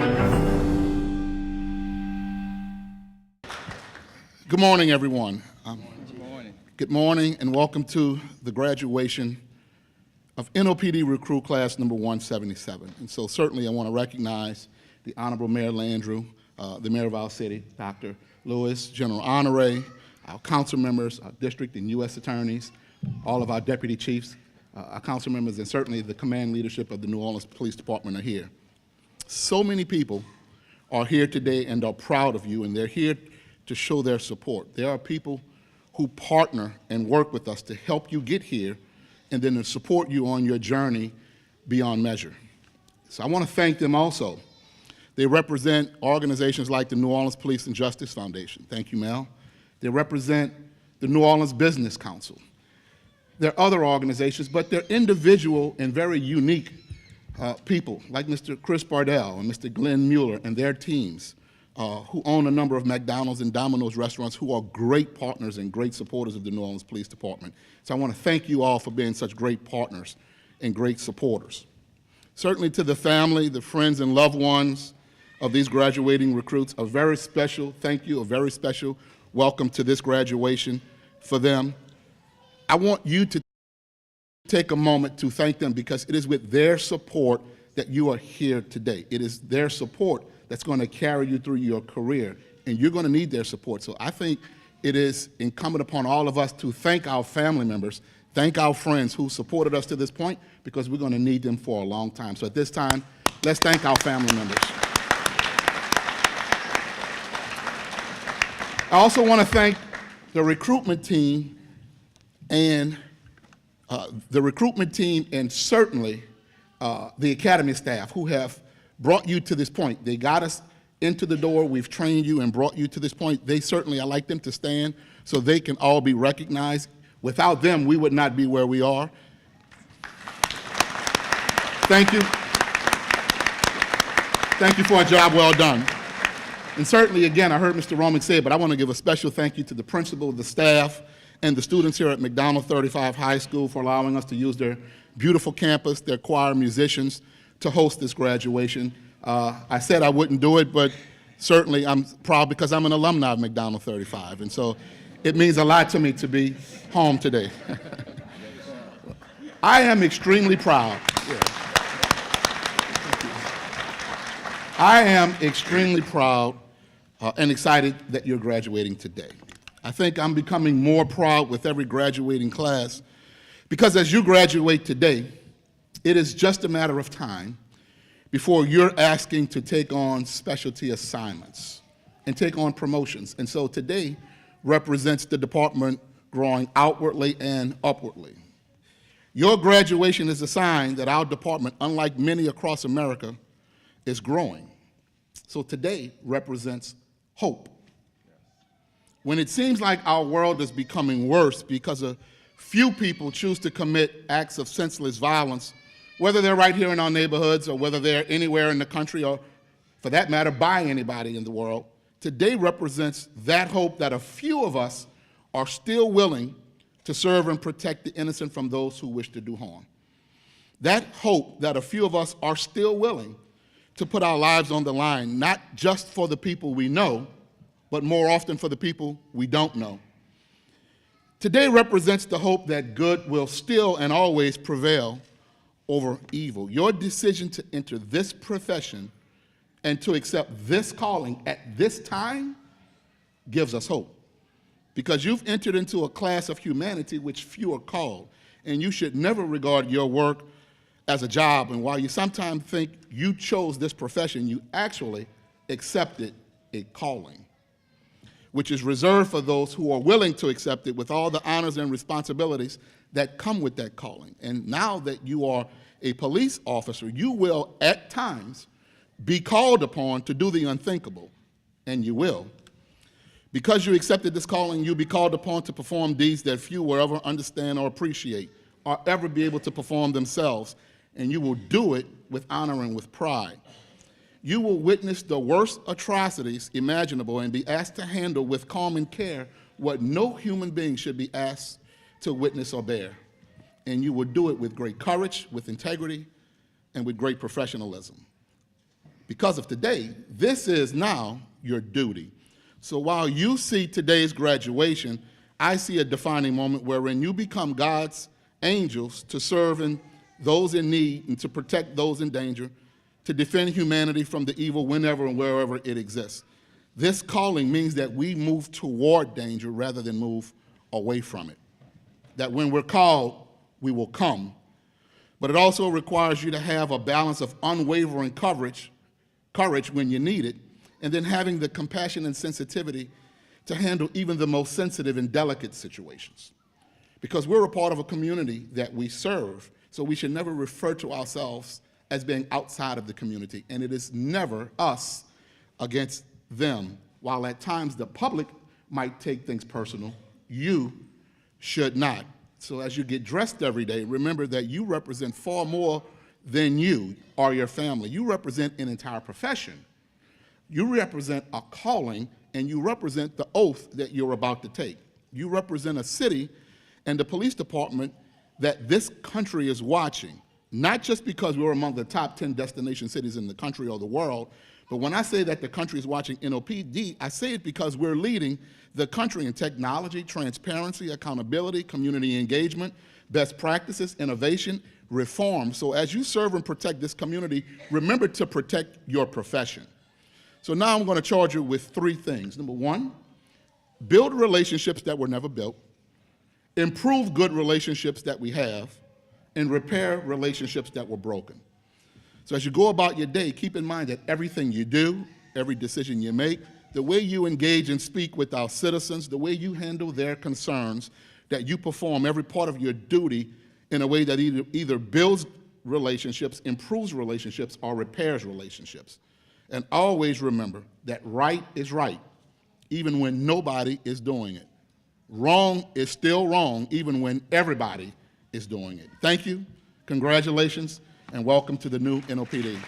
Good morning, everyone. Good morning. Good morning, and welcome to the graduation of NOPD recruit class number 177. And so certainly I want to recognize the Honorable Mayor Landrieu, the Mayor of our city, Dr. Lewis, General Honore, our council members, our district and U.S. attorneys, all of our deputy chiefs, our council members, and certainly the command leadership of the New Orleans Police Department are here. So many people are here today and are proud of you, and they're here to show their support. There are people who partner and work with us to help you get here and then to support you on your journey beyond measure. So I want to thank them also. They represent organizations like the New Orleans Police and Justice Foundation. Thank you, Mel. They represent the New Orleans Business Council. There are other organizations, but they're individual and very unique people, like Mr. Chris Bardell and Mr. Glenn Mueller and their teams, who own a number of McDonald's and Domino's restaurants, who are great partners and great supporters of the New Orleans Police Department. So I want to thank you all for being such great partners and great supporters. Certainly to the family, the friends and loved ones of these graduating recruits, a very special thank you, a very special welcome to this graduation for them. I want you to take a moment to thank them, because it is with their support that you are here today. It is their support that's going to carry you through your career, and you're going to need their support. So I think it is incumbent upon all of us to thank our family members, thank our friends who supported us to this point, because we're going to need them for a long time. So at this time, let's thank our family members. I also want to thank the recruitment team and certainly the academy staff who have brought you to this point. They got us into the door, we've trained you and brought you to this point. They certainly, I like them to stand so they can all be recognized. Without them, we would not be where we are. Thank you. Thank you for a job well done. And certainly, again, I heard Mr. Roman say it, but I want to give a special thank you to the principal, the staff, and the students here at McDonogh 35 High School for allowing us to use their beautiful campus, their choir, musicians, to host this graduation. I said I wouldn't do it, but certainly I'm proud because I'm an alumni of McDonogh 35, and so it means a lot to me to be home today. I am extremely proud. I am extremely proud and excited that you're graduating today. I think I'm becoming more proud with every graduating class, because as you graduate today, it is just a matter of time before you're asking to take on specialty assignments and take on promotions. And so today represents the department growing outwardly and upwardly. Your graduation is a sign that our department, unlike many across America, is growing. So today represents hope. When it seems like our world is becoming worse because a few people choose to commit acts of senseless violence, whether they're right here in our neighborhoods or whether they're anywhere in the country or, for that matter, by anybody in the world, today represents that hope that a few of us are still willing to serve and protect the innocent from those who wish to do harm. That hope that a few of us are still willing to put our lives on the line, not just for the people we know, but more often for the people we don't know. Today represents the hope that good will still and always prevail over evil. Your decision to enter this profession and to accept this calling at this time gives us hope, because you've entered into a class of humanity which few are called, and you should never regard your work as a job. And while you sometimes think you chose this profession, you actually accepted a calling, which is reserved for those who are willing to accept it with all the honors and responsibilities that come with that calling. And now that you are a police officer, you will at times be called upon to do the unthinkable, and you will. Because you accepted this calling, you'll be called upon to perform deeds that few will ever understand or appreciate or ever be able to perform themselves, and you will do it with honor and with pride. You will witness the worst atrocities imaginable and be asked to handle with calm and care what no human being should be asked to witness or bear. And you will do it with great courage, with integrity, and with great professionalism. because of today, this is now your duty. So while you see today's graduation, I see a defining moment wherein you become God's angels to serve those in need and to protect those in danger, to defend humanity from the evil whenever and wherever it exists. This calling means that we move toward danger rather than move away from it. That when we're called, we will come. But it also requires you to have a balance of unwavering courage when you need it, and then having the compassion and sensitivity to handle even the most sensitive and delicate situations. Because we're a part of a community that we serve, so we should never refer to ourselves as being outside of the community, and it is never us against them. While at times the public might take things personal, you should not. So as you get dressed every day, remember that you represent far more than you or your family. You represent an entire profession. You represent a calling, and you represent the oath that you're about to take. You represent a city and the police department that this country is watching, not just because we're among the top 10 destination cities in the country or the world, but when I say that the country is watching NOPD, I say it because we're leading the country in technology, transparency, accountability, community engagement, best practices, innovation, reform. So as you serve and protect this community, remember to protect your profession. So now I'm going to charge you with 3 things. Number 1, build relationships that were never built, improve good relationships that we have, and repair relationships that were broken. So as you go about your day, keep in mind that everything you do, every decision you make, the way you engage and speak with our citizens, the way you handle their concerns, that you perform every part of your duty in a way that either builds relationships, improves relationships, or repairs relationships. And always remember that right is right, even when nobody is doing it. Wrong is still wrong, even when everybody is doing it. Thank you, congratulations, and welcome to the new NOPD.